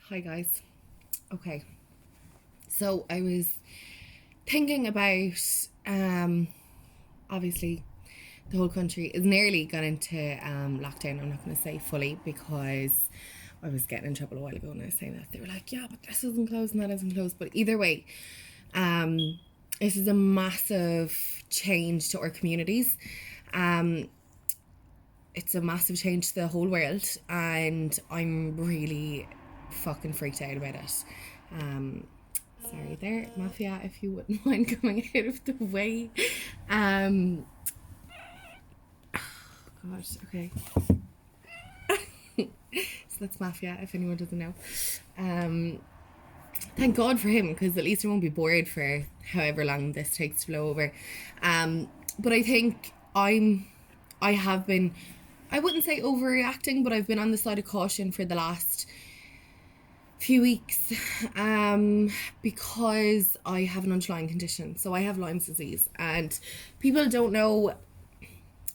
Hi guys. Okay. So I was thinking about obviously the whole country is nearly gone into lockdown. I'm not going to say fully because I was getting in trouble a while ago and I was saying that. They were like, yeah, but this isn't closed and that isn't closed. But either way, this is a massive change to our communities. It's a massive change to the whole world, and I'm really fucking freaked out about it. Sorry there, Mafia, if you wouldn't mind coming out of the way. Oh gosh, okay. So that's Mafia, if anyone doesn't know. Thank God for him, because at least I won't be bored for however long this takes to blow over. But I think I have been, I wouldn't say overreacting, but I've been on the side of caution for the last few weeks because I have an underlying condition. So I have Lyme's disease, and people don't know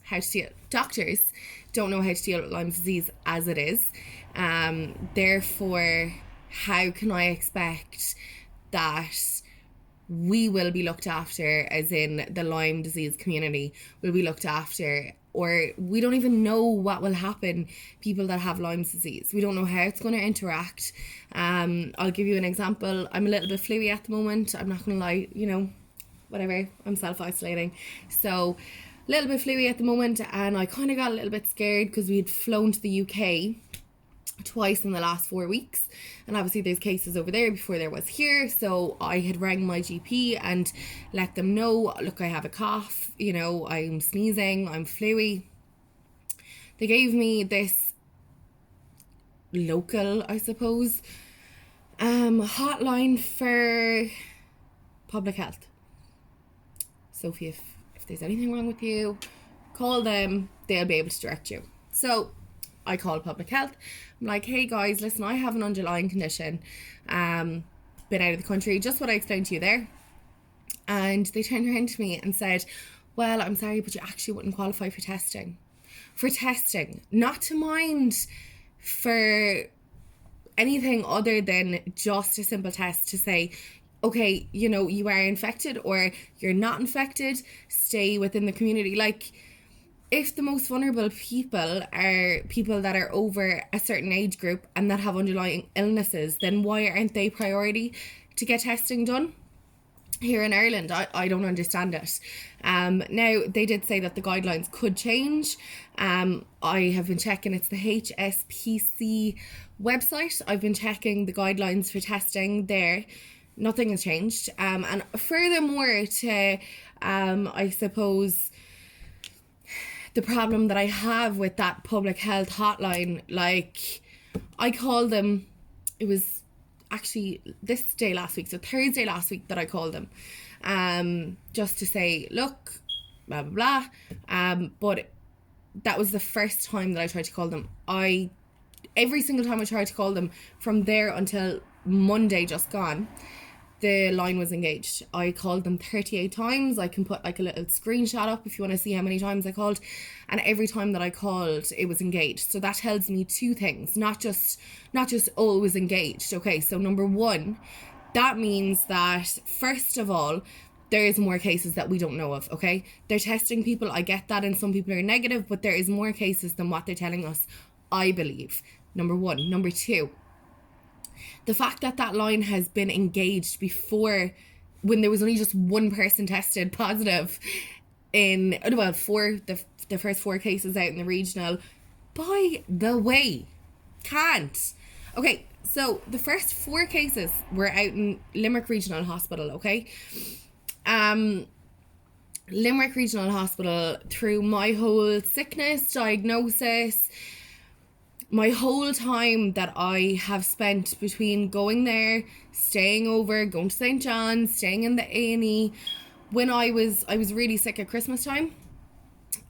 how to deal, doctors don't know how to deal with Lyme's disease as it is. Therefore, how can I expect that we will be looked after, as in the Lyme disease community will be looked after, or we don't even know what will happen, people that have Lyme's disease. We don't know how it's going to interact. I'll give you an example. I'm a little bit fluey at the moment. I'm not going to lie, whatever. I'm self-isolating. So a little bit fluey at the moment, and I kind of got a little bit scared because we had flown to the UK twice in the last 4 weeks, and obviously there's cases over there before there was here. So I had rang my GP and let them know, look, I have a cough, I'm sneezing, I'm fluey. They gave me this local, I suppose, hotline for public health. Sophie, if there's anything wrong with you, call them, they'll be able to direct you. So I call public health. I'm like, hey guys, listen, I have an underlying condition, been out of the country, just what I explained to you there. And they turned around to me and said, well, I'm sorry, but you actually wouldn't qualify for testing. For testing, not to mind for anything other than just a simple test to say, okay, you are infected or you're not infected, stay within the community. Like, if the most vulnerable people are people that are over a certain age group and that have underlying illnesses, then why aren't they priority to get testing done? Here in Ireland, I don't understand it. Now, they did say that the guidelines could change. I have been checking, it's the HSPC website. I've been checking the guidelines for testing there. Nothing has changed. And furthermore to, I suppose, the problem that I have with that public health hotline, like, I called them, it was actually this day last week, so Thursday last week that I called them, just to say, look, blah, blah, blah, but that was the first time that I tried to call them. Every single time I tried to call them from there until Monday just gone, the line was engaged. I called them 38 times. I can put like a little screenshot up if you want to see how many times I called. And every time that I called, it was engaged. So that tells me two things. Not just, oh, it was engaged. Okay, so number one, that means that, first of all, there is more cases that we don't know of, okay? They're testing people, I get that, and some people are negative, but there is more cases than what they're telling us, I believe. Number one. Number two, the fact that that line has been engaged before, when there was only just one person tested positive in, the first 4 cases out in the regional, by the way, can't. Okay, so the first 4 cases were out in Limerick Regional Hospital, okay? Limerick Regional Hospital, through my whole sickness, diagnosis, my whole time that I have spent between going there, staying over, going to St. John's, staying in the A&E, when I was really sick at Christmas time,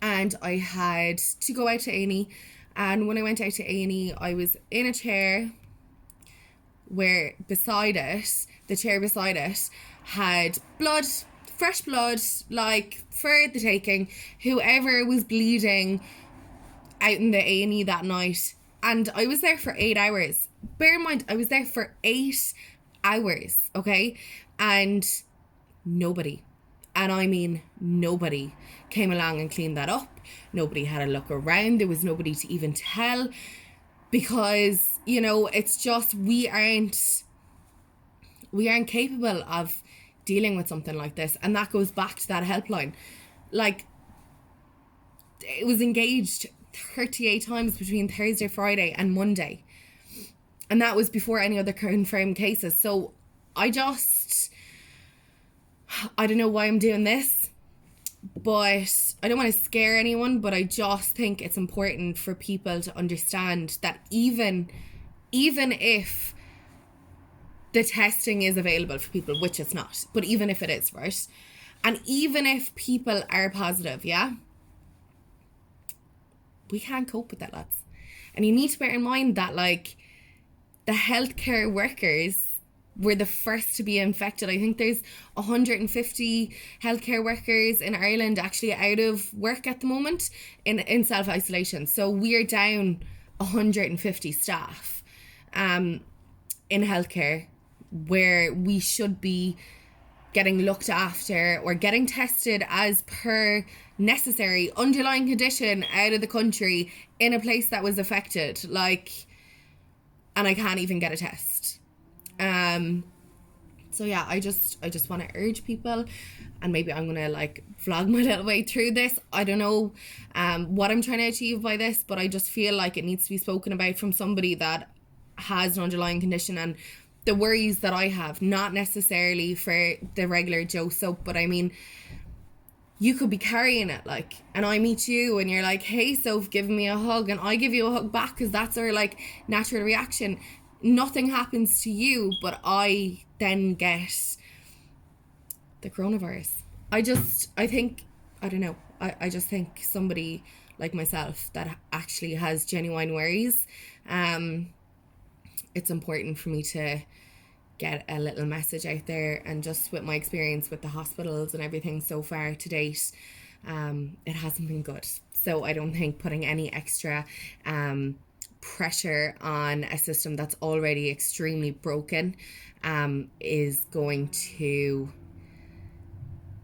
and I had to go out to A&E, and when I went out to A&E, I was in a chair where the chair beside it had blood, fresh blood, like, for the taking. Whoever was bleeding out in the A&E that night, and I was there for 8 hours. bear in mind, I was there for 8 hours, okay? And nobody, and I mean nobody, came along and cleaned that up. Nobody had a look around. There was nobody to even tell, because, you know, it's just, we aren't capable of dealing with something like this. And that goes back to that helpline. Like, it was engaged 38 times between Thursday, Friday and Monday. And that was before any other confirmed cases. So I don't know why I'm doing this, but I don't want to scare anyone, but I just think it's important for people to understand that even if the testing is available for people, which it's not, but even if it is, right? And even if people are positive, yeah, we can't cope with that, lads. And you need to bear in mind that, like, the healthcare workers were the first to be infected. I think there's 150 healthcare workers in Ireland actually out of work at the moment in self-isolation. So we're down 150 staff in healthcare, where we should be getting looked after or getting tested as per necessary underlying condition out of the country in a place that was affected. Like, and I can't even get a test. So yeah, I just want to urge people, and maybe I'm gonna like vlog my little way through this. I don't know what I'm trying to achieve by this, but I just feel like it needs to be spoken about from somebody that has an underlying condition, and the worries that I have, not necessarily for the regular Joe soap, but I mean, you could be carrying it, like, and I meet you and you're like, hey Soph, give me a hug, and I give you a hug back because that's our like natural reaction. Nothing happens to you, but I then get the coronavirus. I just think somebody like myself that actually has genuine worries, it's important for me to get a little message out there. And just with my experience with the hospitals and everything so far to date, it hasn't been good. So I don't think putting any extra pressure on a system that's already extremely broken is going to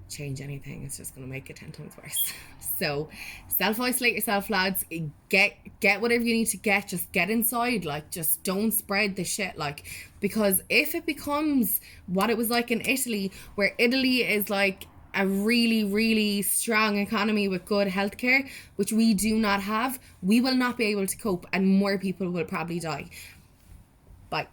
change anything. It's just going to make it 10 times worse. So self-isolate yourself, lads. Get whatever you need to get. Just get inside. Like, just don't spread the shit. Like, because if it becomes what it was like in Italy, where Italy is like a really, really strong economy with good healthcare, which we do not have, we will not be able to cope, and more people will probably die. Bye.